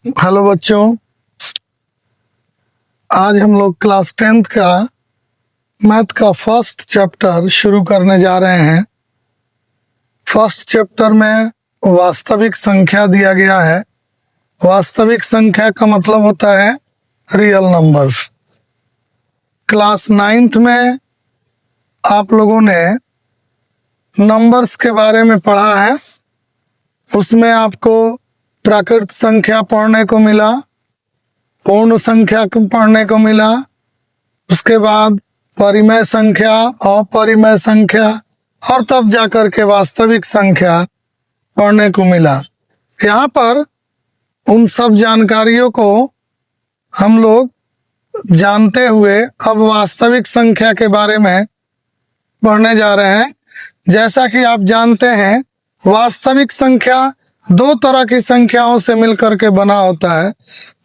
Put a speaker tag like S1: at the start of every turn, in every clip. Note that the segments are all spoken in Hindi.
S1: हेलो बच्चों, आज हम लोग क्लास 10th का मैथ का फर्स्ट चैप्टर शुरू करने जा रहे हैं। फर्स्ट चैप्टर में वास्तविक संख्या दिया गया है। वास्तविक संख्या का मतलब होता है रियल नंबर्स। क्लास 9th में आप लोगों ने नंबर्स के बारे में पढ़ा है। उसमें आपको प्राकृत संख्या पढ़ने को मिला, पूर्ण संख्या को पढ़ने को मिला, उसके बाद परिमेय संख्या, अपरिमेय संख्या और तब जाकर के वास्तविक संख्या पढ़ने को मिला। यहाँ पर उन सब जानकारियों को हम लोग जानते हुए अब वास्तविक संख्या के बारे में पढ़ने जा रहे हैं। जैसा कि आप जानते हैं, वास्तविक संख्या दो तरह की संख्याओं से मिलकर के बना होता है।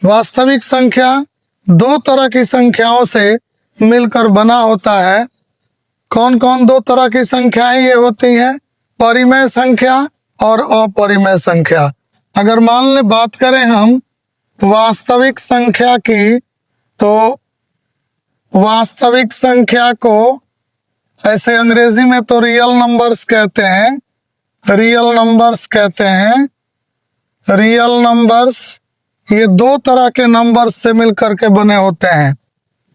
S1: वास्तविक संख्या दो तरह की संख्याओं से मिलकर बना होता है। कौन कौन दो तरह की संख्याएं ये होती हैं? परिमेय संख्या और अपरिमेय संख्या। अगर मान ले बात करें हम वास्तविक संख्या की, तो वास्तविक संख्या को ऐसे अंग्रेजी में तो रियल नंबर्स कहते हैं। रियल नंबर्स कहते हैं। रियल नंबर्स ये दो तरह के नंबर्स से मिलकर के बने होते हैं।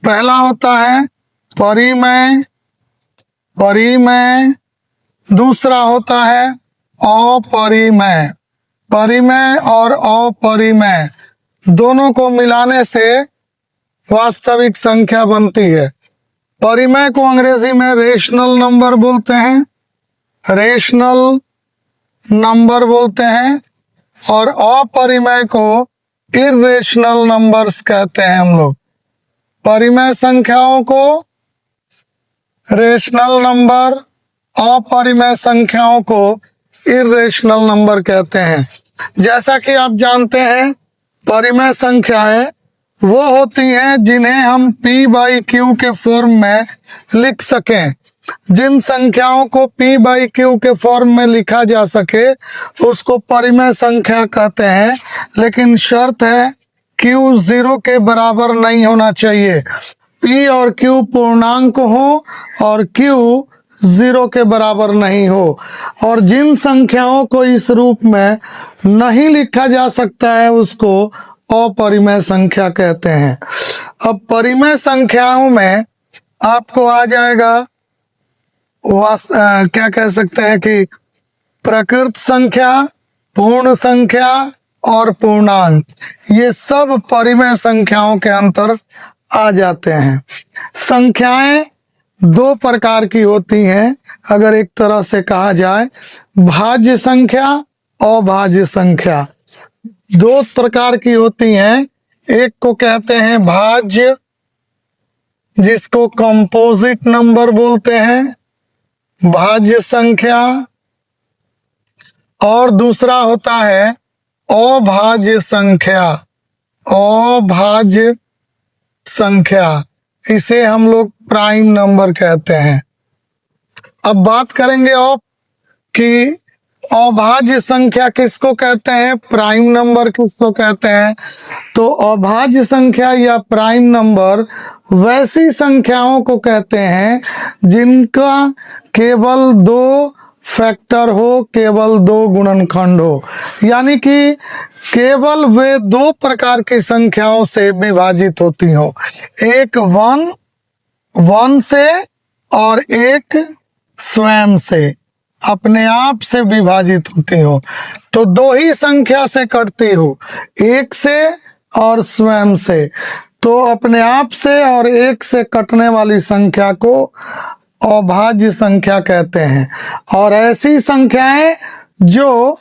S1: पहला होता है परिमेय, परिमेय। दूसरा होता है अपरिमेय। परिमेय और अपरिमेय दोनों को मिलाने से वास्तविक संख्या बनती है। परिमेय को अंग्रेजी में रेशनल नंबर बोलते हैं, रेशनल नंबर बोलते हैं, और अपरिमेय को इर्रेशनल नंबर्स कहते हैं हम लोग। परिमेय संख्याओं को रेशनल नंबर, अपरिमेय संख्याओं को इर्रेशनल नंबर कहते हैं। जैसा कि आप जानते हैं, परिमेय संख्याएं वो होती हैं जिन्हें हम p/q के फॉर्म में लिख सकें। जिन संख्याओं को p/q के फॉर्म में लिखा जा सके उसको परिमेय संख्या कहते हैं। लेकिन शर्त है q 0 के बराबर नहीं होना चाहिए। p और q पूर्णांक हो और q 0 के बराबर नहीं हो। और जिन संख्याओं को इस रूप में नहीं लिखा जा सकता है उसको अपरिमेय संख्या कहते हैं। अब परिमेय संख्याओं में आपको आ जाएगा क्या कह सकते हैं कि प्रकृत संख्या, पूर्ण संख्या और पूर्णांक, ये सब परिमेय संख्याओं के अंतर आ जाते हैं। संख्याएं दो प्रकार की होती हैं। अगर एक तरह से कहा जाए, भाज्य संख्या, अभाज्य संख्या, दो प्रकार की होती हैं। एक को कहते हैं भाज्य, जिसको कंपोजिट नंबर बोलते हैं, भाज्य संख्या, और दूसरा होता है अभाज्य संख्या, अभाज्य संख्या, इसे हम लोग प्राइम नंबर कहते हैं। अब बात करेंगे कि अभाज्य संख्या किसको कहते हैं, प्राइम नंबर किसको कहते हैं। तो अभाज्य संख्या या प्राइम नंबर वैसी संख्याओं को कहते हैं जिनका केवल दो फैक्टर हो, केवल दो गुणनखंड हो। यानी कि केवल वे दो प्रकार की संख्याओं से विभाजित होती हो, एक वन से और एक स्वयं से, अपने आप से विभाजित होती हो। तो दो ही संख्या से कटती हो, एक से और स्वयं से। तो अपने आप से और एक से कटने वाली संख्या को अभाज्य संख्या कहते हैं। और ऐसी संख्याएं जो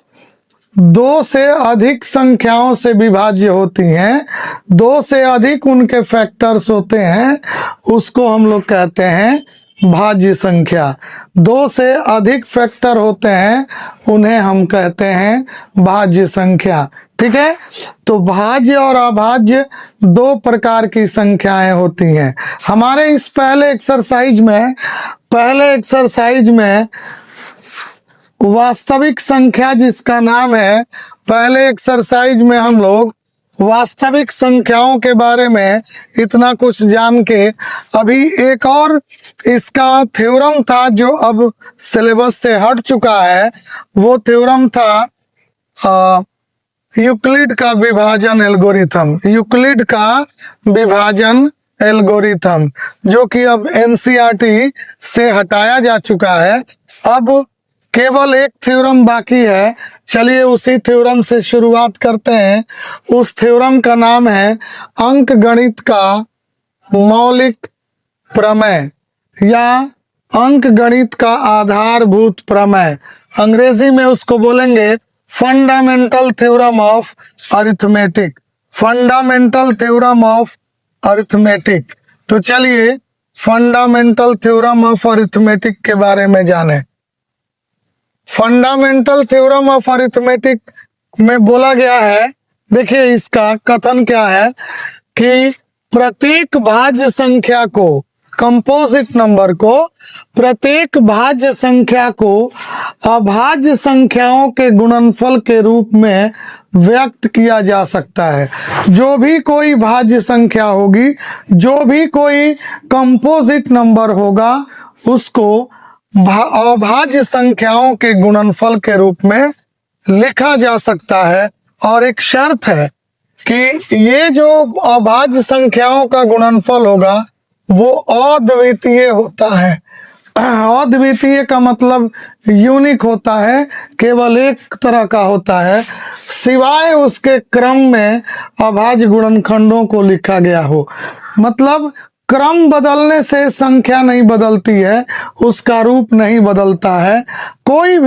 S1: दो से अधिक संख्याओं से विभाज्य होती हैं, दो से अधिक उनके फैक्टर्स होते हैं, उसको हम लोग कहते हैं भाज्य संख्या। दो से अधिक फैक्टर होते हैं, उन्हें हम कहते हैं भाज्य संख्या। ठीक है, तो भाज्य और अभाज्य दो प्रकार की संख्याएं होती हैं। हमारे इस पहले एक्सरसाइज में वास्तविक संख्या जिसका नाम है, पहले एक्सरसाइज में हम लोग वास्तविक संख्याओं के बारे में इतना कुछ जान के अभी एक और इसका थ्योरम था जो अब सिलेबस से हट चुका है। वो थ्योरम था यूक्लिड का विभाजन एल्गोरिथम, यूक्लिड का विभाजन एल्गोरिथम, जो कि अब एनसीईआरटी से हटाया जा चुका है। अब केवल एक थ्योरम बाकी है। चलिए उसी थ्योरम से शुरुआत करते हैं। उस थ्योरम का नाम है अंकगणित का मौलिक प्रमेय या अंकगणित का आधारभूत प्रमेय। अंग्रेजी में उसको बोलेंगे fundamental theorem of arithmetic, fundamental theorem of arithmetic. तो चलिए फंडामेंटल थ्योरम ऑफ अरिथमेटिक के बारे में जानें। फंडामेंटल थ्योरम ऑफ अरिथमेटिक में बोला गया है, देखिए इसका कथन क्या है कि प्रत्येक भाज्य संख्या को, कंपोजिट नंबर को, प्रत्येक भाज्य संख्या को अभाज्य संख्याओं के गुणनफल के रूप में व्यक्त किया जा सकता है। जो भी कोई भाज्य संख्या होगी, जो भी कोई कंपोजिट नंबर होगा, उसको अभाज्य संख्याओं के गुणनफल के रूप में लिखा जा सकता है। और एक शर्त है कि ये जो अभाज्य संख्याओं का गुणनफल होगा वो अद्वितीय होता है। अद्वितीय का मतलब यूनिक होता है, केवल एक तरह का होता है, सिवाय उसके क्रम में अभाज्य गुणनखंडों को लिखा गया हो। मतलब क्रम बदलने से संख्या नहीं बदलती है, उसका रूप नहीं बदलता है। कोई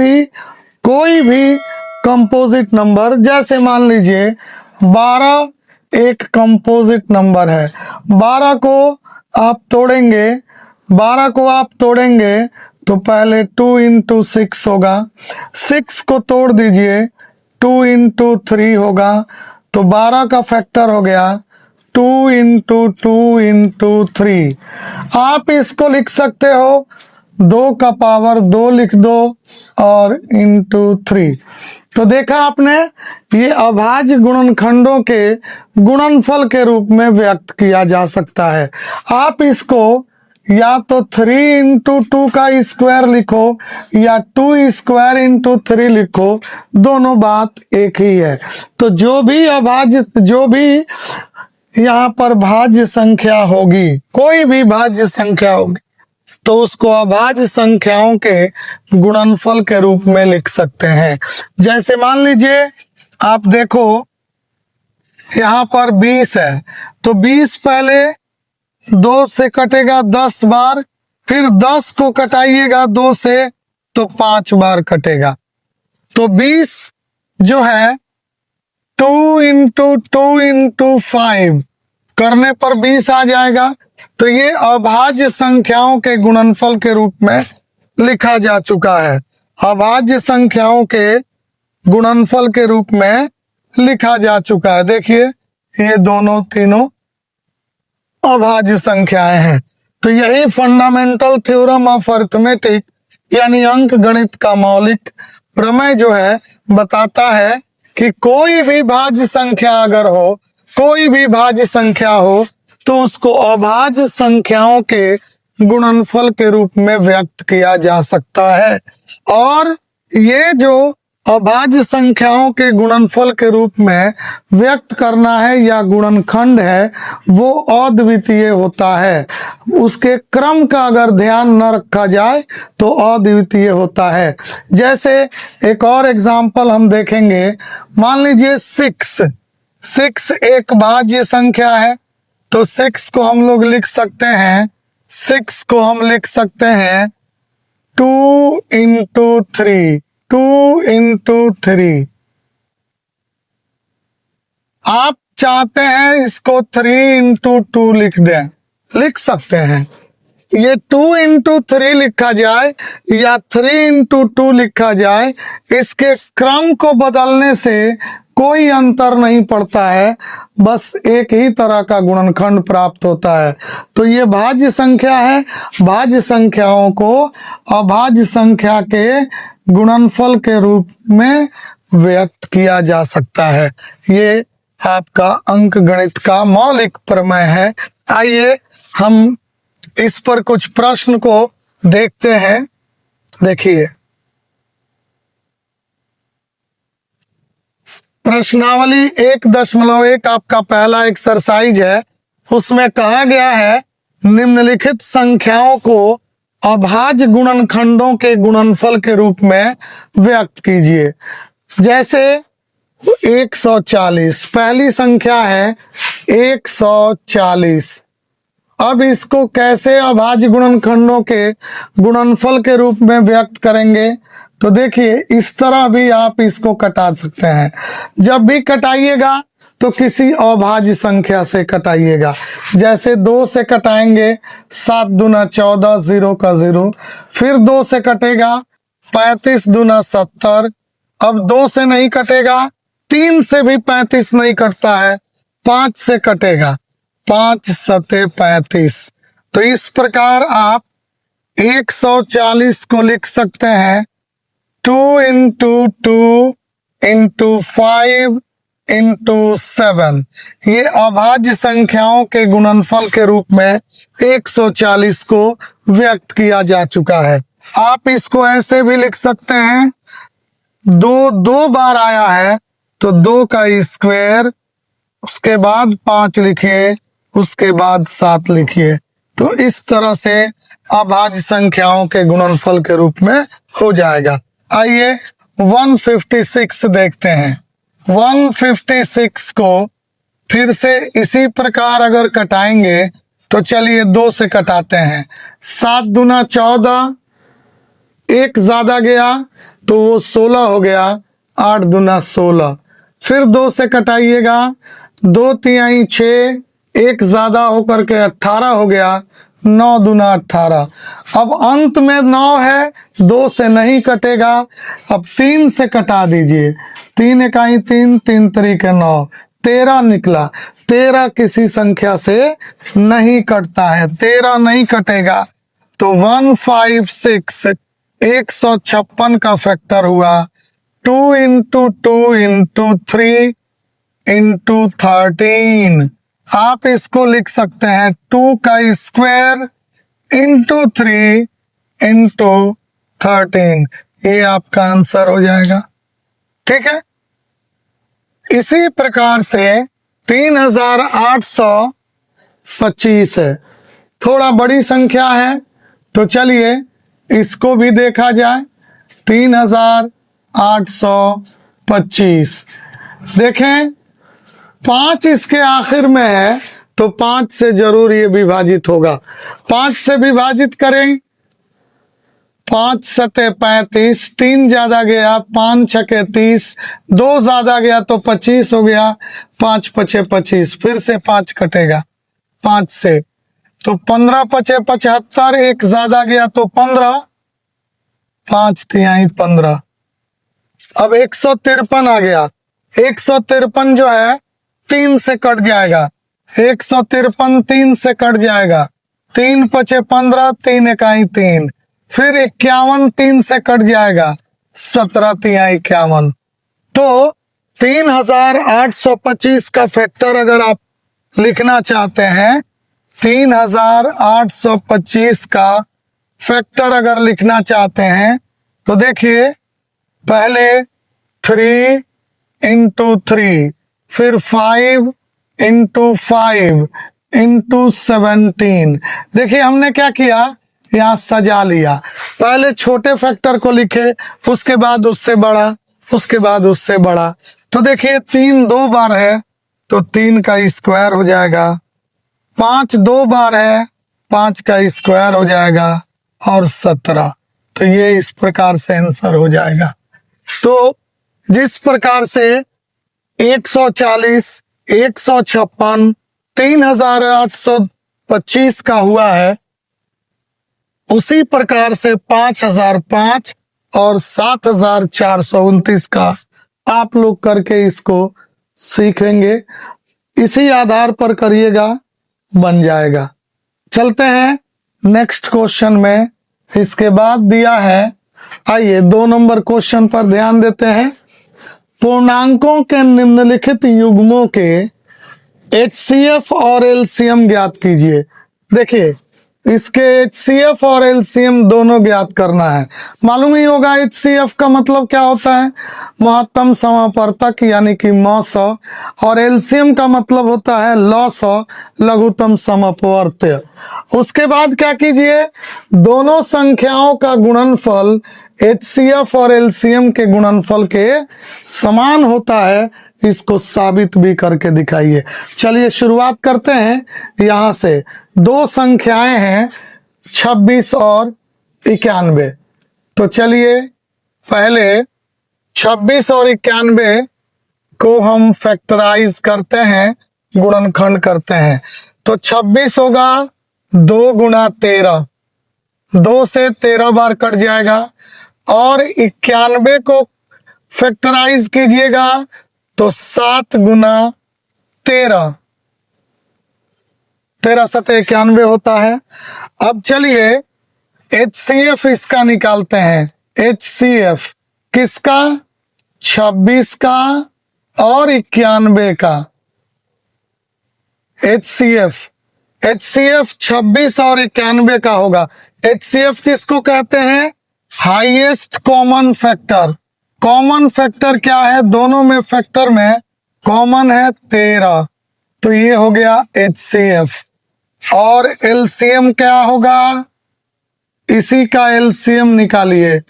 S1: भी कंपोजिट नंबर, जैसे मान लीजिए 12 एक कंपोजिट नंबर है। 12 को आप तोड़ेंगे तो पहले 2 इंटू 6 होगा। 6 को तोड़ दीजिए 2 इंटू 3 होगा, तो 12 का फैक्टर हो गया 2 इंटू 2 इंटू 3। आप इसको लिख सकते हो 2 का पावर 2 लिख दो और इंटू 3। तो देखा आपने, ये अभाज्य गुणनखंडों के गुणनफल के रूप में व्यक्त किया जा सकता है। आप इसको या तो 3 इंटू 2 का स्क्वायर लिखो या 2 स्क्वायर इंटू 3 लिखो, दोनों बात एक ही है। तो जो भी यहाँ पर भाज्य संख्या होगी, कोई भी भाज्य संख्या होगी, तो उसको अभाज्य संख्याओं के गुणनफल के रूप में लिख सकते हैं। जैसे मान लीजिए आप देखो यहाँ पर 20 है, तो 20 पहले 2 से कटेगा 10 बार, फिर 10 को कटाइएगा 2 से तो 5 बार कटेगा। तो 20 जो है 2 इंटू 2 इंटू 5 करने पर 20 आ जाएगा। तो ये अभाज्य संख्याओं के गुणनफल के रूप में लिखा जा चुका है। अभाज्य संख्याओं के गुणनफल के रूप में लिखा जा चुका है। देखिए ये दोनों तीनों अभाज्य संख्याएं हैं। तो यही फंडामेंटल थ्योरम ऑफ अरिथमेटिक यानी अंक गणित का मौलिक प्रमेय जो है बताता है कि कोई भी भाज्य संख्या अगर हो, कोई भी भाज्य संख्या हो, तो उसको अभाज्य संख्याओं के गुणनफल के रूप में व्यक्त किया जा सकता है। और ये जो अभाज्य संख्याओं के गुणनफल के रूप में व्यक्त करना है या गुणनखंड है, वो अद्वितीय होता है। उसके क्रम का अगर ध्यान न रखा जाए तो अद्वितीय होता है। जैसे एक और एग्जांपल हम देखेंगे। मान लीजिए 6 एक भाज्य संख्या है, तो 6 को हम लोग लिख सकते हैं 2 इंटू 3, 2 इंटू 3। आप चाहते हैं इसको 3 इंटू 2 लिख सकते हैं। ये 2 इंटू 3 लिखा जाए या 3 इंटू 2 लिखा जाए, इसके क्रम को बदलने से कोई अंतर नहीं पड़ता है, बस एक ही तरह का गुणनखंड प्राप्त होता है। तो ये भाज्य संख्या है। भाज्य संख्याओं को अभाज्य संख्या के गुणनफल के रूप में व्यक्त किया जा सकता है। ये आपका अंक गणित का मौलिक प्रमेय है। आइए हम इस पर कुछ प्रश्न को देखते हैं। देखिए, प्रश्नावली 1.1 आपका पहला एक्सरसाइज है। उसमें कहा गया है निम्नलिखित संख्याओं को अभाज्य गुणनखंडों के गुणनफल के रूप में व्यक्त कीजिए। जैसे 140 पहली संख्या है 140। अब इसको कैसे अभाज्य गुणनखंडों के गुणनफल के रूप में व्यक्त करेंगे? तो देखिए, इस तरह भी आप इसको कटा सकते हैं। जब भी कटाइएगा तो किसी अभाज्य संख्या से कटाइएगा। जैसे 2 से कटाएंगे 7 दूना 14, 0 का 0। फिर 2 से कटेगा 35 दूना 70। अब 2 से नहीं कटेगा, 3 से भी 35 नहीं कटता है, 5 से कटेगा, 5 सते 35। तो इस प्रकार आप 140 को लिख सकते हैं 2 इंटू 2 इंटू 5 इंटू 7। ये अभाज्य संख्याओं के गुणनफल के रूप में 140 को व्यक्त किया जा चुका है। आप इसको ऐसे भी लिख सकते हैं, 2 बार आया है तो 2 का स्क्वायर, उसके बाद 5 लिखिए, उसके बाद 7 लिखिए। तो इस तरह से अभाज्य संख्याओं के गुणनफल के रूप में हो जाएगा। आइए 156 देखते हैं। 156 को फिर से इसी प्रकार अगर कटाएंगे तो चलिए 2 से कटाते हैं। 7 दूना 14, 1 ज्यादा गया तो वो 16 हो गया, 8 दूना 16। फिर 2 से कटाइएगा, 2 तिहाई 6, 1 ज्यादा होकर के 18 हो गया, 9 दूना 18। अब अंत में 9 है, 2 से नहीं कटेगा। अब 3 से कटा दीजिए, 3 इकाई 3, 3 तरीके 9, 13 निकला। 13 किसी संख्या से नहीं कटता है, 13 नहीं कटेगा। तो 156 156 का फैक्टर हुआ 2 इंटू 2 इंटू 3 इंटू 13। आप इसको लिख सकते हैं 2 का स्क्वायर इंटू 3 इंटू 13। ये आपका आंसर हो जाएगा। ठीक है। इसी प्रकार से 3825 है, थोड़ा बड़ी संख्या है, तो चलिए इसको भी देखा जाए। 3825 देखें, 5 इसके आखिर में है तो 5 से जरूर ये विभाजित होगा। 5 से विभाजित करें, 5 सते 35, 3 ज्यादा गया, 5 छके 30, 2 ज्यादा गया तो 25 हो गया, 5 पचे 25। फिर से 5 कटेगा 5 से, तो 15 पचे 75, 1 ज्यादा गया तो 15, 5 तिहाई 15। अब 153 आ गया। 153 जो है 3 से कट जाएगा, 153 3 से कट जाएगा, 3 पचे 15, 3 इकाई 3। फिर 51 3 से कट जाएगा, 17 तिहाई 51। तो 3825 का फैक्टर अगर आप लिखना चाहते हैं, 3825 का फैक्टर अगर लिखना चाहते हैं तो देखिए, पहले 3 इंटू 3, फिर 5 इंटू 5 इंटू 17। देखिए हमने क्या किया, यहाँ सजा लिया। पहले छोटे फैक्टर को लिखे, उसके बाद उससे बड़ा, उसके बाद उससे बड़ा। तो देखिए 3 2 बार है तो 3 का स्क्वायर हो जाएगा, 5 2 बार है 5 का स्क्वायर हो जाएगा, और 17। तो ये इस प्रकार से आंसर हो जाएगा। तो जिस प्रकार से 140, 156, 3825 का हुआ है, उसी प्रकार से 5005 और 7429 का आप लोग करके इसको सीखेंगे। इसी आधार पर करिएगा, बन जाएगा। चलते हैं नेक्स्ट क्वेश्चन में। इसके बाद दिया है, आइए 2 नंबर क्वेश्चन पर ध्यान देते हैं। पूर्णांकों के निम्नलिखित युग्मों के HCF और LCM ज्ञात कीजिए। देखिए, इसके HCF और LCM दोनों ज्ञात करना है। मालूम ही होगा HCF का मतलब क्या होता है, महत्तम समापर्तक यानी कि मस, और LCM का मतलब होता है लस, लघुत्तम समअपवर्त्य। उसके बाद क्या कीजिए, दोनों संख्याओं का गुणनफल HCF और LCM के गुणनफल के समान होता है, इसको साबित भी करके दिखाइए। चलिए शुरुआत करते हैं यहां से। दो संख्याएं हैं 26 और 91। तो चलिए पहले 26 और 91 को हम फैक्टराइज करते हैं, गुणनखंड करते हैं। तो 26 होगा 2 गुना 13, 2 से 13 बार कट जाएगा। और 91 को फैक्टराइज कीजिएगा तो 7 गुना 13, 13 सत 91 होता है। अब चलिए HCF इसका निकालते हैं। HCF किसका, 26 का और 91 का। HCF 26 और 91 का होगा। HCF किसको कहते हैं, highest common factor. Common factor क्या है, दोनों में फैक्टर में कॉमन है 13, तो ये हो गया HCF। और LCM क्या होगा, इसी का LCM निकालिए,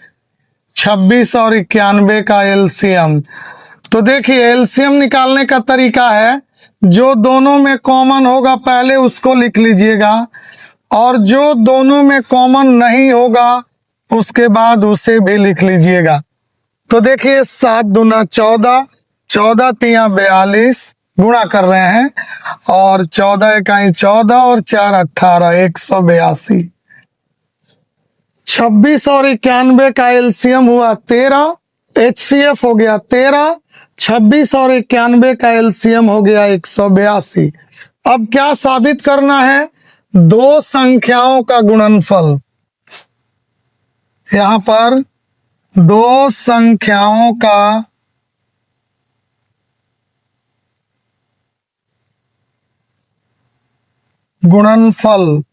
S1: 26 और 91 का LCM। तो देखिए LCM निकालने का तरीका है, जो दोनों में कॉमन होगा पहले उसको लिख लीजिएगा, और जो दोनों में कॉमन नहीं होगा उसके बाद उसे भी लिख लीजिएगा। तो देखिए 7 दूना 14, 14 तिया 42 गुणा कर रहे हैं, और 14 इकाई 14 और 4 18, 182। 26 और 91 का LCM हुआ 13, HCF हो गया 13, 26 और 91 का LCM हो गया 182। अब क्या साबित करना है, दो संख्याओं का गुणनफल। यहां पर दो संख्याओं का गुणनफल।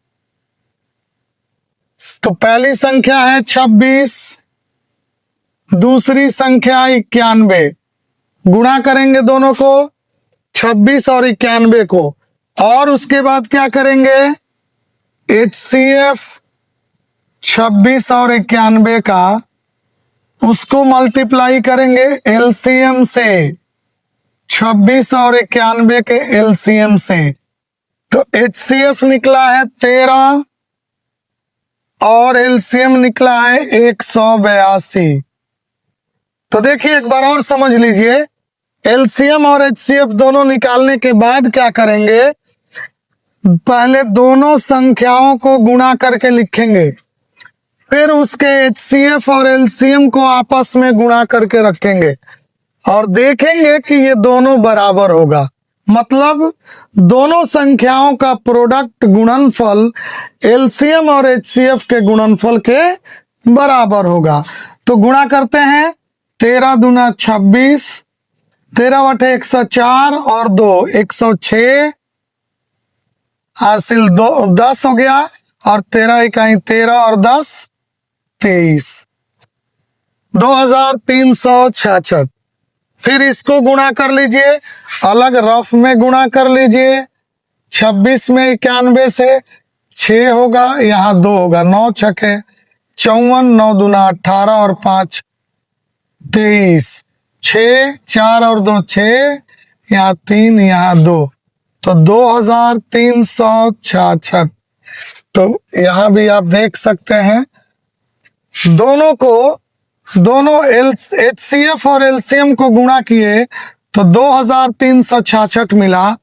S1: तो पहली संख्या है 26, दूसरी संख्या 91। गुणा करेंगे दोनों को, 26 और 91 को, और उसके बाद क्या करेंगे, HCF 26 और 91 का उसको मल्टीप्लाई करेंगे LCM से, 26 और 91 के LCM से। तो HCF निकला है 13 और LCM निकला है 182। तो देखिए एक बार और समझ लीजिए, LCM और HCF दोनों निकालने के बाद क्या करेंगे, पहले दोनों संख्याओं को गुणा करके लिखेंगे, फिर उसके HCF और LCM को आपस में गुणा करके रखेंगे, और देखेंगे कि ये दोनों बराबर होगा। मतलब दोनों संख्याओं का प्रोडक्ट गुणनफल LCM और HCF के गुणनफल के बराबर होगा। तो गुणा करते हैं, 13 दूना 26, 13 बटे 104 और 2 106, हासिल 10 हो गया, और 13 इकाई 13 और 10 23, 2366। फिर इसको गुणा कर लीजिए, अलग रफ में गुणा कर लीजिए। 26 में 91 से 6 होगा, यहाँ 2 होगा, 9 छके 54, 9 दूना 18 और 5 23, 6 4 और 2 6, यहाँ 3 यहाँ 2, तो 2366। तो यहाँ भी आप देख सकते हैं, दोनों HCF और LCM को गुणा किए तो 2366 मिला।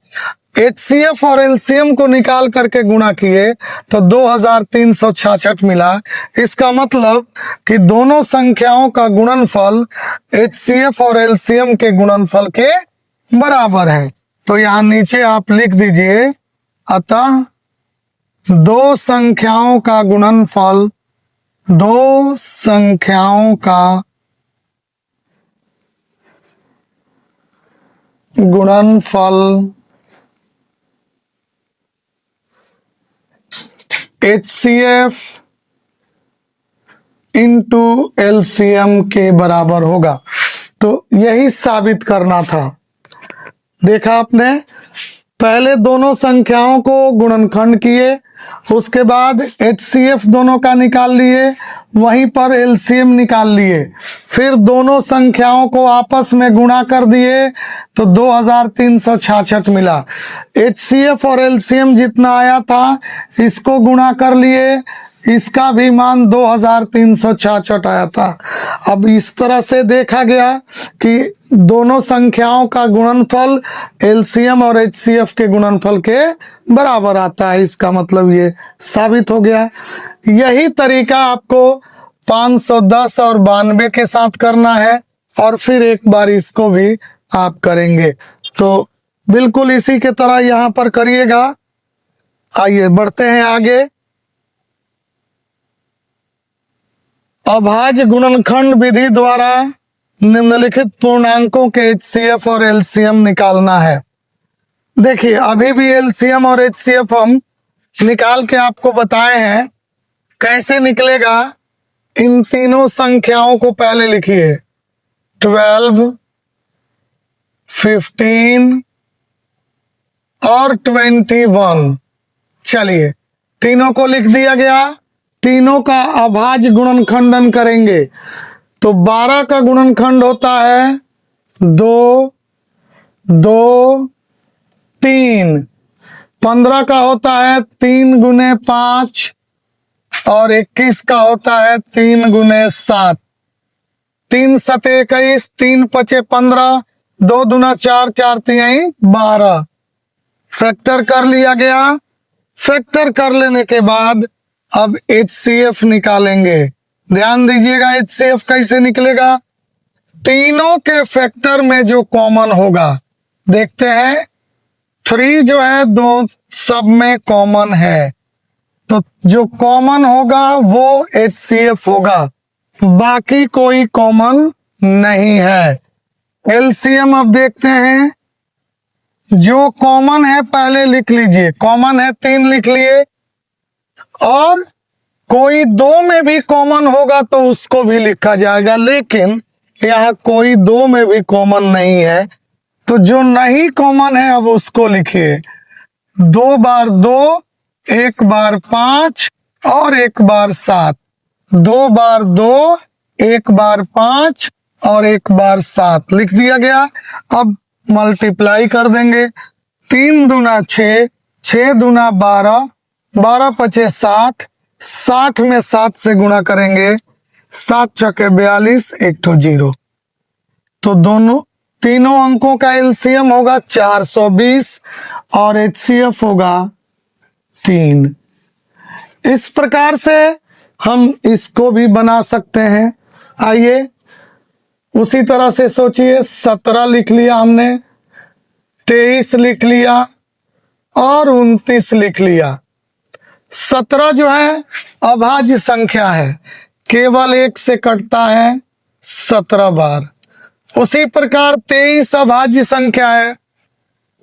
S1: HCF और LCM को निकाल करके गुणा किए तो 2366 मिला। इसका मतलब कि दोनों संख्याओं का गुणनफल HCF और LCM के गुणनफल के बराबर है। तो यहाँ नीचे आप लिख दीजिए, अतः दो संख्याओं का गुणनफल, दो संख्याओं का गुणनफल HCF इंटू LCM के बराबर होगा। तो यही साबित करना था। देखा आपने, पहले दोनों संख्याओं को गुणनखंड किए, उसके बाद HCF दोनों का निकाल लिए, वहीं पर LCM निकाल लिए, फिर दोनों संख्याओं को आपस में गुणा कर दिए तो 2366 मिला। HCF और LCM जितना आया था इसको गुणा कर लिए, इसका भी मान 2366 आया था। अब इस तरह से देखा गया कि दोनों संख्याओं का गुणनफल LCM और HCF के गुणनफल के बराबर आता है। इसका मतलब ये साबित हो गया। यही तरीका आपको 510 और 92 के साथ करना है, और फिर एक बार इसको भी आप करेंगे। तो बिल्कुल इसी के तरह यहाँ पर करिएगा। आइए बढ़ते हैं आगे। अभाज्य गुणनखंड विधि द्वारा निम्नलिखित पूर्णांकों के HCF और LCM निकालना है। देखिए, अभी भी LCM और HCF हम निकाल के आपको बताए हैं। कैसे निकलेगा, इन तीनों संख्याओं को पहले लिखिए, 12, 15 और 21। चलिए, तीनों को लिख दिया गया। तीनों का अभाज्य गुणनखंडन करेंगे तो 12 का गुणनखंड होता है 2, 2, 3। 15 का होता है 3 गुने 5 और 21 का होता है 3 गुने 7। 3 सते 21, 3 पचे 15, 2 दूना 4, 4 तिहाई 12। फैक्टर कर लिया गया। फैक्टर कर लेने के बाद अब HCF निकालेंगे। ध्यान दीजिएगा, HCF कैसे निकलेगा। तीनों के फैक्टर में जो कॉमन होगा, देखते हैं 3 जो है दो सब में कॉमन है, तो जो कॉमन होगा वो HCF होगा, बाकी कोई कॉमन नहीं है। LCM अब देखते हैं। जो कॉमन है पहले लिख लीजिए। कॉमन है 3 लिख लिए, और कोई 2 में भी कॉमन होगा तो उसको भी लिखा जाएगा, लेकिन यहाँ कोई 2 में भी कॉमन नहीं है, तो जो नहीं कॉमन है अब उसको लिखिए। 2 बार 2, 1 बार 5 और 1 बार 7। 2 बार 2, 1 बार 5 और 1 बार 7 लिख दिया गया। अब मल्टीप्लाई कर देंगे। 3 दूना 6, 6 दूना 12, 12 पचे 60, 60 में 7 से गुणा करेंगे, 7 चौके 42, 1 तो 0। तो दोनों तीनों अंकों का LCM होगा 420 और HCF होगा 3। इस प्रकार से हम इसको भी बना सकते हैं। आइए उसी तरह से सोचिए। 17 लिख लिया हमने, 23 लिख लिया और 29 लिख लिया। 17 जो है अभाज्य संख्या है, केवल 1 से कटता है 17 बार। उसी प्रकार 23 अभाज्य संख्या है,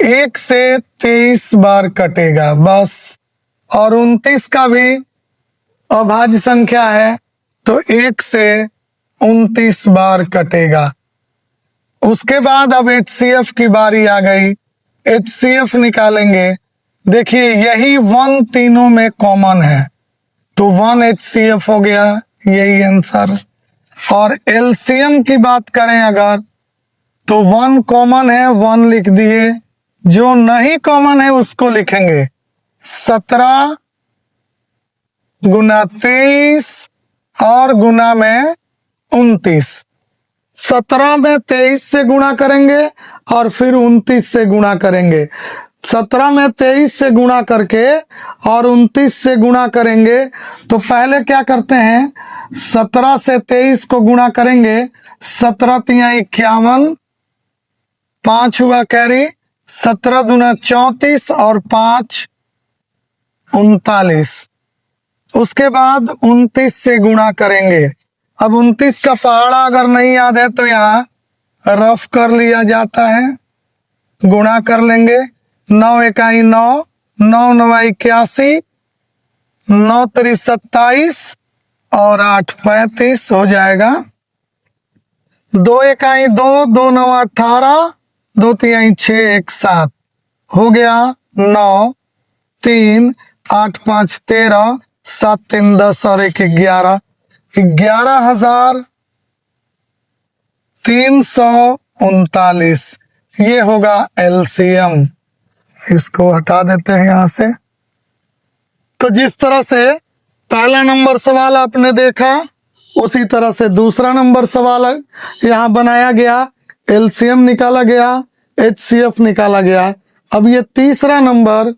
S1: 1 से 23 बार कटेगा बस। और 29 का भी अभाज्य संख्या है, तो 1 से 29 बार कटेगा। उसके बाद अब HCF की बारी आ गई। HCF निकालेंगे। देखिए, यही 1 तीनों में कॉमन है, तो 1 HCF हो गया, यही आंसर। और LCM की बात करें अगर, तो 1 कॉमन है, 1 लिख दिए। जो नहीं कॉमन है उसको लिखेंगे। 17 गुना 23 और गुना में 29। 17 में 23 से गुणा करेंगे और फिर 29 से गुणा करेंगे। 17 में 23 से गुणा करके और 29 से गुणा करेंगे, तो पहले क्या करते हैं, 17 से 23 को गुणा करेंगे। 17 तिया 51, 5 हुआ कैरी, 17 दूना 34 और 5 39। उसके बाद 29 से गुणा करेंगे। अब 29 का पहाड़ा अगर नहीं याद है तो यहाँ रफ कर लिया जाता है। गुणा कर लेंगे। 9 इकाई 9, 9 9 81, 9 3 27 और 8 35 हो जाएगा। 2 इकाई 2, 2 9 18, 2 3 6 1 7 हो गया। 9 3 8 5 13, 7 3 10 और 1 11, 11,339 ये होगा एलसीएम। इसको हटा देते हैं यहां से। तो जिस तरह से पहला नंबर सवाल आपने देखा, उसी तरह से दूसरा नंबर सवाल यहां बनाया गया, एलसीएम निकाला गया, एचसीएफ निकाला गया। अब ये तीसरा नंबर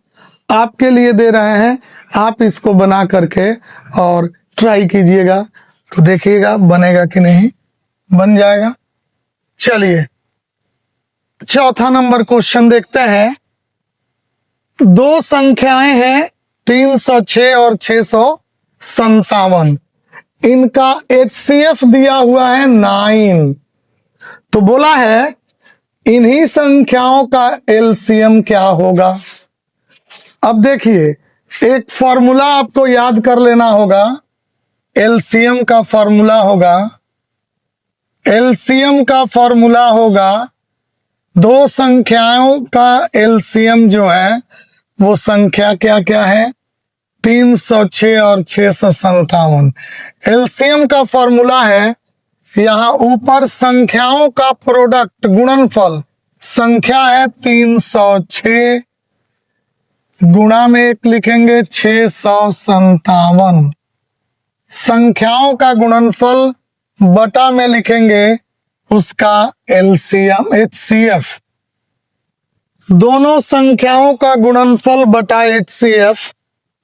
S1: आपके लिए दे रहे हैं, आप इसको बना करके और ट्राई कीजिएगा, तो देखिएगा बनेगा कि नहीं, बन जाएगा। चलिए चौथा नंबर क्वेश्चन देखते हैं। दो संख्याएं हैं 306 और 657, इनका एचसीएफ दिया हुआ है 9। तो बोला है इन्हीं संख्याओं का एलसीएम क्या होगा। अब देखिए एक फॉर्मूला आपको याद कर लेना होगा। एलसीएम का फॉर्मूला होगा, एलसीएम का फॉर्मूला होगा, दो संख्याओं का एलसीएम जो है वो संख्या क्या क्या है, 306 और 657। एलसीएम का फॉर्मूला है, यहां ऊपर संख्याओं का प्रोडक्ट गुणनफल, संख्या है 306, गुणा में एक लिखेंगे 657, संख्याओं का गुणनफल बटा में लिखेंगे उसका एलसीएम एचसीएफ। दोनों संख्याओं का गुणनफल बटा एचसीएफ,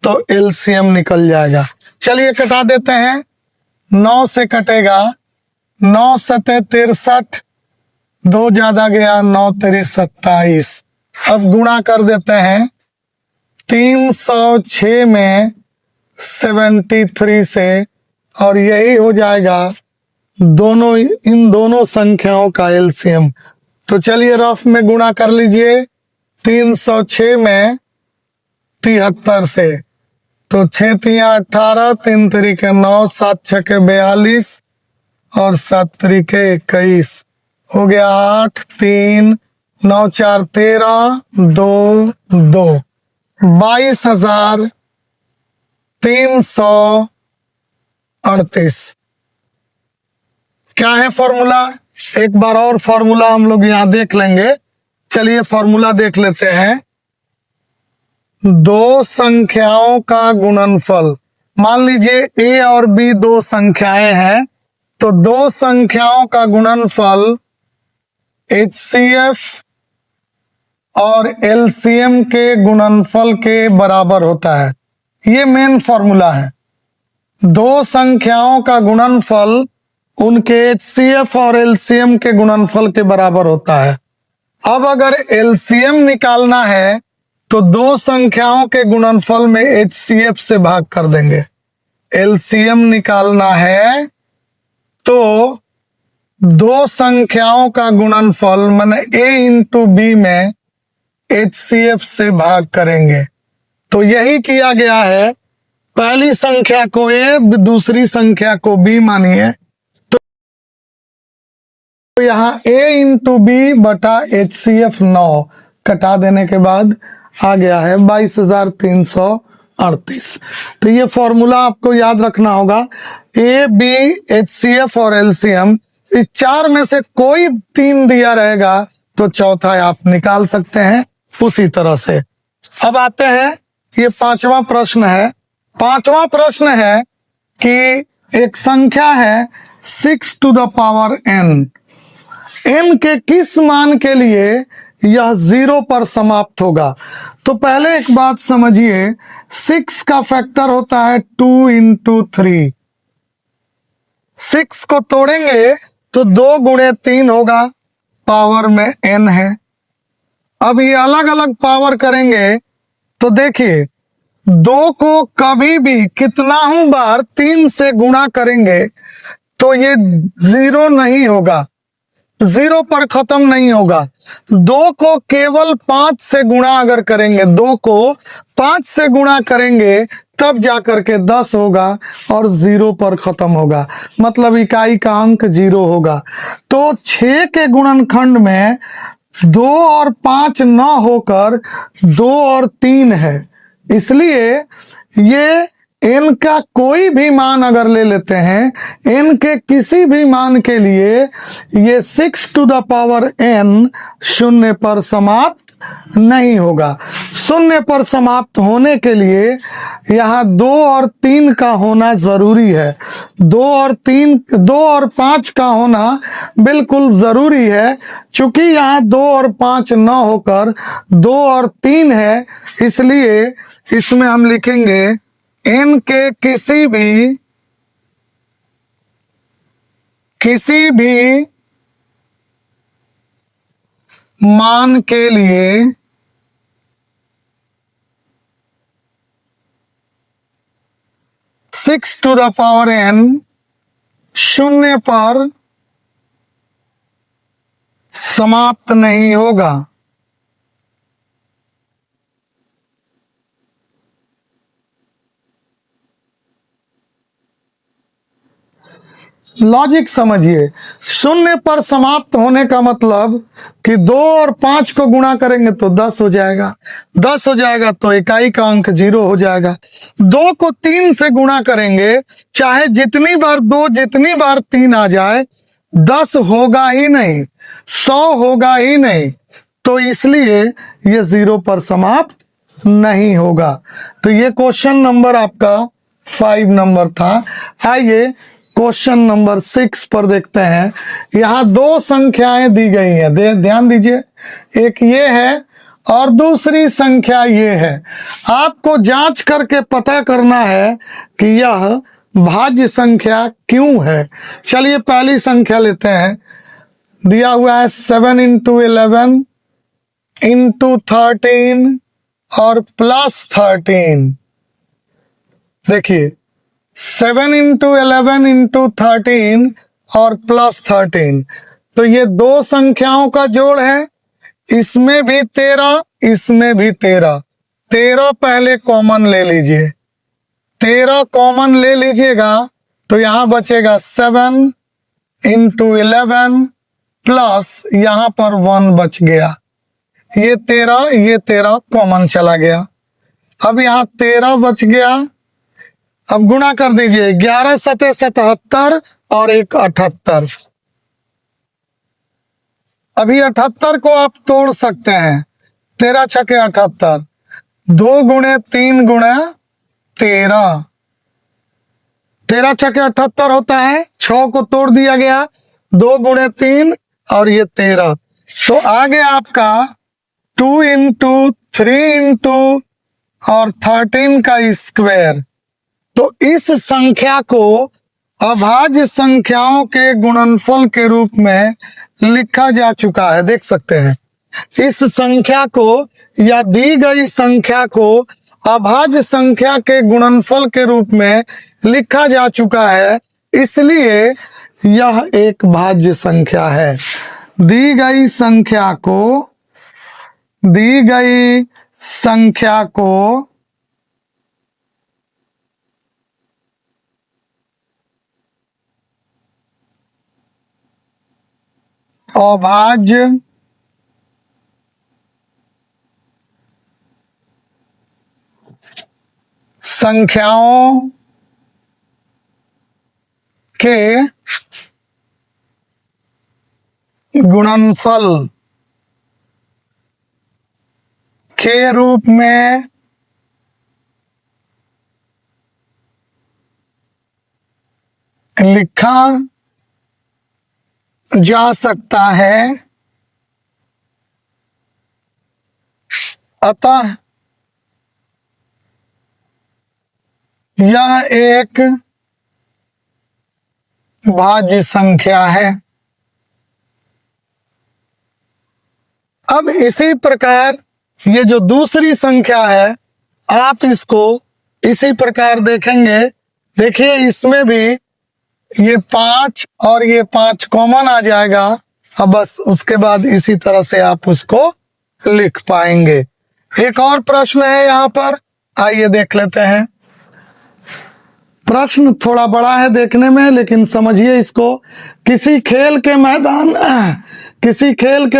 S1: तो एलसीएम निकल जाएगा। चलिए कटा देते हैं। 9 से कटेगा, 9 7 63, 2 ज्यादा गया, 9 3 27। अब गुणा कर देते हैं 306 में 73 से, और यही हो जाएगा दोनों, इन दोनों संख्याओं का एलसीएम। तो चलिए रफ में गुणा कर लीजिए 306 में 73 से, तो 6 3 18, 3 3 के 9, 7 6 के 42 और 7 3 के 21 हो गया 8 3 9 4 13 2 2, 22,338। क्या है फॉर्मूला, एक बार और फॉर्मूला हम लोग यहां देख लेंगे। चलिए फॉर्मूला देख लेते हैं। दो संख्याओं का गुणनफल, मान लीजिए ए और बी दो संख्याएं हैं, तो दो संख्याओं का गुणनफल एचसीएफ और एलसीएम के गुणनफल के बराबर होता है। ये मेन फॉर्मूला है। दो संख्याओं का गुणनफल उनके एचसीएफ और एलसीएम के गुणनफल के बराबर होता है। अब अगर एलसीएम निकालना है तो दो संख्याओं के गुणनफल में एचसीएफ से भाग कर देंगे। एलसीएम निकालना है तो दो संख्याओं का गुणनफल माने ए इंटू बी में एचसीएफ से भाग करेंगे। तो यही किया गया है। पहली संख्या को ए, दूसरी संख्या को बी मानिए, तो यहाँ a इंटू बी बटा एचसीएफ 9 कटा देने के बाद आ गया है 22,338। तो ये फॉर्मूला आपको याद रखना होगा। ए बी एचसीएफ और एलसीएम, इस चार में से कोई तीन दिया रहेगा तो चौथा आप निकाल सकते हैं उसी तरह से। अब आते हैं, ये पांचवा प्रश्न है। पांचवा प्रश्न है कि एक संख्या है 6 to the power n, n के किस मान के लिए यह 0 पर समाप्त होगा। तो पहले एक बात समझिए, 6 का फैक्टर होता है 2 इंटू 3। 6 को तोड़ेंगे तो 2 गुणे 3 होगा, पावर में n है। अब ये अलग अलग पावर करेंगे तो देखिए 2 को कभी भी कितना बार 3 से गुणा करेंगे तो ये 0 नहीं होगा। जीरो पर खत्म नहीं होगा। 2 को केवल 5 से गुणा अगर करेंगे, 2 को 5 से गुणा करेंगे तब जाकर के 10 होगा और जीरो पर खत्म होगा, मतलब इकाई का अंक 0 होगा। तो 6 के गुणनखंड में 2 और 5 न होकर 2 और 3 है, इसलिए ये n का कोई भी मान अगर ले लेते हैं, n के किसी भी मान के लिए ये 6 टू द पावर n शून्य पर समाप्त नहीं होगा। शून्य पर समाप्त होने के लिए यहाँ 2 और 3 का होना जरूरी है। 2 और 5 का होना बिल्कुल जरूरी है। चूंकि यहाँ 2 और 5 न होकर 2 और 3 है, इसलिए इसमें हम लिखेंगे n के किसी भी मान के लिए 6 टू द पावर n शून्य पर समाप्त नहीं होगा। लॉजिक समझिए, शून्य पर समाप्त होने का मतलब कि 2 और 5 को गुणा करेंगे तो 10 हो जाएगा, 10 हो जाएगा तो इकाई का अंक 0 हो जाएगा। 2 को 3 से गुणा करेंगे, चाहे जितनी बार 2 जितनी बार 3 आ जाए, 10 होगा ही नहीं, 100 होगा ही नहीं, तो इसलिए ये 0 पर समाप्त नहीं होगा। तो ये क्वेश्चन नंबर आपका 5 नंबर था। आइए क्वेश्चन नंबर 6 पर देखते हैं। यहाँ 2 संख्याएं दी गई हैं, ध्यान दीजिए, एक ये है और दूसरी संख्या ये है। आपको जांच करके पता करना है कि यह भाज्य संख्या क्यों है। चलिए पहली संख्या लेते हैं, दिया हुआ है 7 × 11 × 13 और +13। देखिए 7 × 11 × 13 और +13, तो ये 2 संख्याओं का जोड़ है। इसमें भी 13, इसमें भी 13, 13 पहले कॉमन ले लीजिए, 13 कॉमन ले लीजिएगा तो यहां बचेगा 7 × 11 प्लस यहां पर 1 बच गया, ये 13 कॉमन चला गया। अब यहाँ 13 बच गया, अब गुणा कर दीजिए, 11 × 7 = 77 और 1 78। अभी 78 को आप तोड़ सकते हैं, 13 × 6 = 78, 2 × 3 × 13, 13 × 6 = 78 होता है, 6 को तोड़ दिया गया, 2 × 3 और ये 13, तो आ गया आपका 2 × 3 × और 13 का स्क्वायर। तो इस संख्या को अभाज्य संख्याओं के गुणनफल के रूप में लिखा जा चुका है, देख सकते हैं। इस संख्या को या दी गई संख्या को अभाज्य संख्या के गुणनफल के रूप में लिखा जा चुका है, इसलिए यह एक भाज्य संख्या है। दी गई संख्या को अभाज्य संख्याओं के गुणनफल के रूप में लिखा जा सकता है, अतः यह एक भाज्य संख्या है। अब इसी प्रकार ये जो दूसरी संख्या है, आप इसको इसी प्रकार देखेंगे। देखिए इसमें भी ये 5 और ये 5 कॉमन आ जाएगा, अब बस उसके बाद इसी तरह से आप उसको लिख पाएंगे। एक और प्रश्न है यहाँ पर, आइए देख लेते हैं। प्रश्न थोड़ा बड़ा है देखने में, लेकिन समझिए इसको। किसी खेल के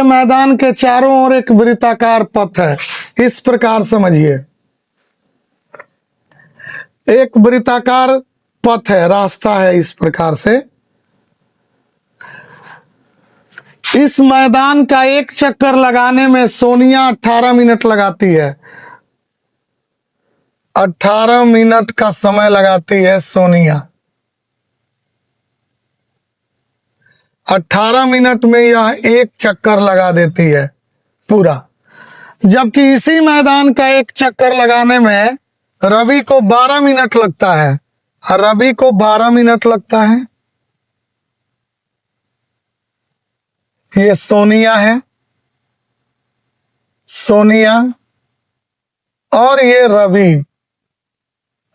S1: मैदान के चारों ओर एक वृत्ताकार पथ है। इस प्रकार समझिए, एक वृत्ताकार पथ है, रास्ता है। इस प्रकार से इस मैदान का एक चक्कर लगाने में सोनिया 18 मिनट लगाती है। 18 मिनट का समय लगाती है सोनिया। 18 मिनट में यह एक चक्कर लगा देती है पूरा। जबकि इसी मैदान का एक चक्कर लगाने में रवि को 12 मिनट लगता है। रवि को 12 मिनट लगता है। ये सोनिया है, सोनिया, और ये रवि।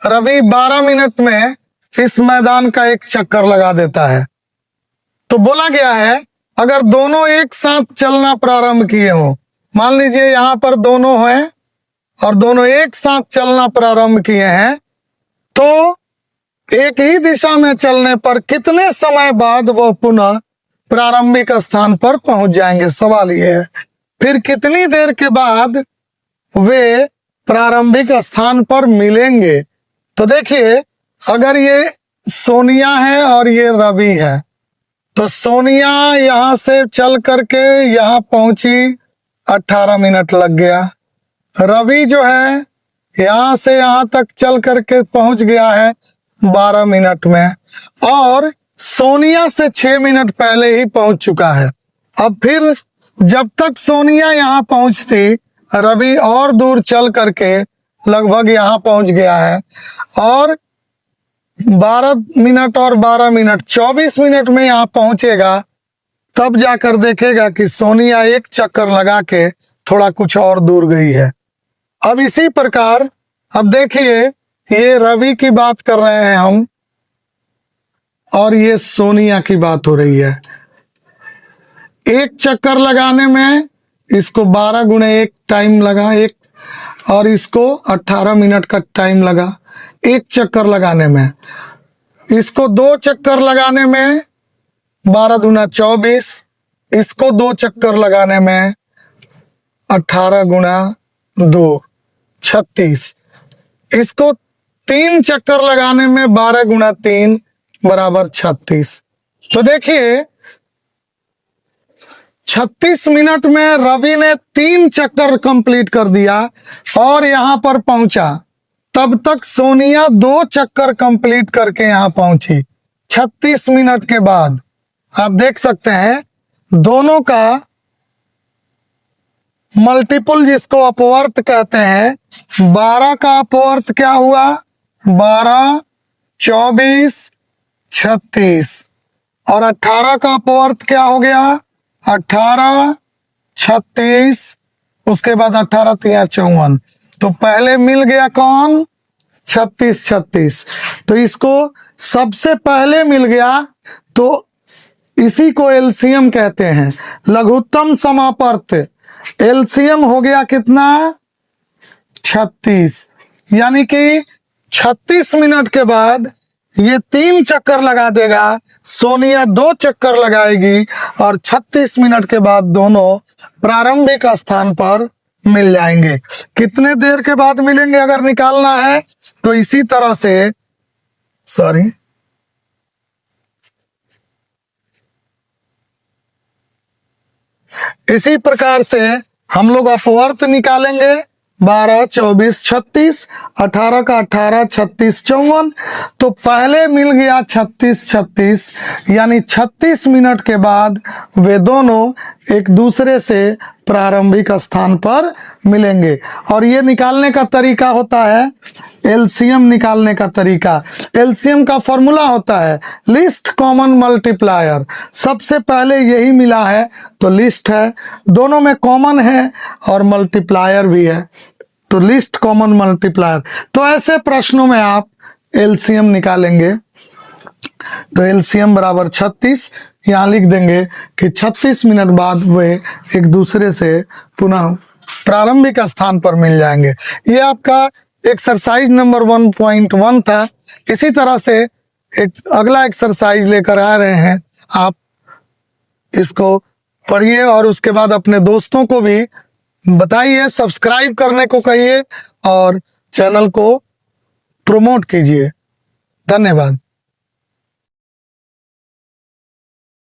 S1: रवि 12 मिनट में इस मैदान का एक चक्कर लगा देता है। तो बोला गया है अगर दोनों एक साथ चलना प्रारंभ किए हो, मान लीजिए यहां पर दोनों हैं और दोनों एक साथ चलना प्रारंभ किए हैं, तो एक ही दिशा में चलने पर कितने समय बाद वो पुनः प्रारंभिक स्थान पर पहुंच जाएंगे। सवाल ये है, फिर कितनी देर के बाद वे प्रारंभिक स्थान पर मिलेंगे। तो देखिए, अगर ये सोनिया है और ये रवि है, तो सोनिया यहां से चल करके यहां पहुंची, 18 मिनट लग गया। रवि जो है यहां से यहां तक चल करके पहुंच गया है 12 मिनट में, और सोनिया से 6 मिनट पहले ही पहुंच चुका है। अब फिर जब तक सोनिया यहां पहुंचती, रवि और दूर चल करके लगभग यहां पहुंच गया है, और 12 मिनट और 12 मिनट 24 मिनट में यहां पहुंचेगा। तब जाकर देखेगा कि सोनिया एक चक्कर लगा के थोड़ा कुछ और दूर गई है। अब इसी प्रकार अब देखिए, ये रवि की बात कर रहे हैं हम, और ये सोनिया की बात हो रही है। एक चक्कर लगाने में इसको 12 गुणे 1 टाइम लगा, एक, और इसको 18 मिनट का टाइम लगा एक चक्कर लगाने में। इसको 2 चक्कर लगाने में 12 गुना 24, इसको 2 चक्कर लगाने में 18 गुना 2 36, इसको 3 चक्कर लगाने में 12 गुना 3 बराबर 36। तो देखिए 36 मिनट में रवि ने 3 चक्कर कंप्लीट कर दिया और यहां पर पहुंचा। तब तक सोनिया 2 चक्कर कंप्लीट करके यहां पहुंची 36 मिनट के बाद। आप देख सकते हैं दोनों का मल्टीपल, जिसको अपवर्त कहते हैं। 12 का अपवर्त क्या हुआ, 12, 24, 36, और 18 का अपवर्त क्या हो गया, 18, 36, उसके बाद 18 3 54। तो पहले मिल गया कौन, 36 36। तो इसको सबसे पहले मिल गया, तो इसी को एलसीएम कहते हैं, लघुत्तम समापर्त। एलसीएम हो गया कितना, 36। यानी कि 36 मिनट के बाद ये 3 चक्कर लगा देगा, सोनिया 2 चक्कर लगाएगी, और 36 मिनट के बाद दोनों प्रारंभिक स्थान पर मिल जाएंगे। कितने देर के बाद मिलेंगे अगर निकालना है, तो इसी तरह से, इसी प्रकार से हम लोग अपवर्त निकालेंगे। 12, 24, 36, 18 का 18, 36, 54। तो पहले मिल गया 36 36, यानी 36 मिनट के बाद वे दोनों एक दूसरे से प्रारंभिक स्थान पर मिलेंगे। और ये निकालने का तरीका होता है एलसीएम निकालने का तरीका। एलसीएम का फॉर्मूला होता है लिस्ट कॉमन मल्टीप्लायर। सबसे पहले यही मिला है तो लिस्ट है, दोनों में कॉमन है और मल्टीप्लायर भी है, तो लिस्ट कॉमन मल्टीप्लायर। तो ऐसे प्रश्नों में आप एलसीएम निकालेंगे। तो एलसीएम बराबर 36, यहाँ लिख देंगे कि 36 मिनट बाद वे एक दूसरे से पुनः प्रारंभिक स्थान पर मिल जाएंगे। ये आपका एक्सरसाइज नंबर 1.1 था। इसी तरह से एक अगला एक्सरसाइज लेकर आ रहे हैं, आप इसको पढ़िए और उसके बाद अपने दोस्तों को भी बताइए, सब्सक्राइब करने को कहिए और चैनल को प्रमोट कीजिए। धन्यवाद।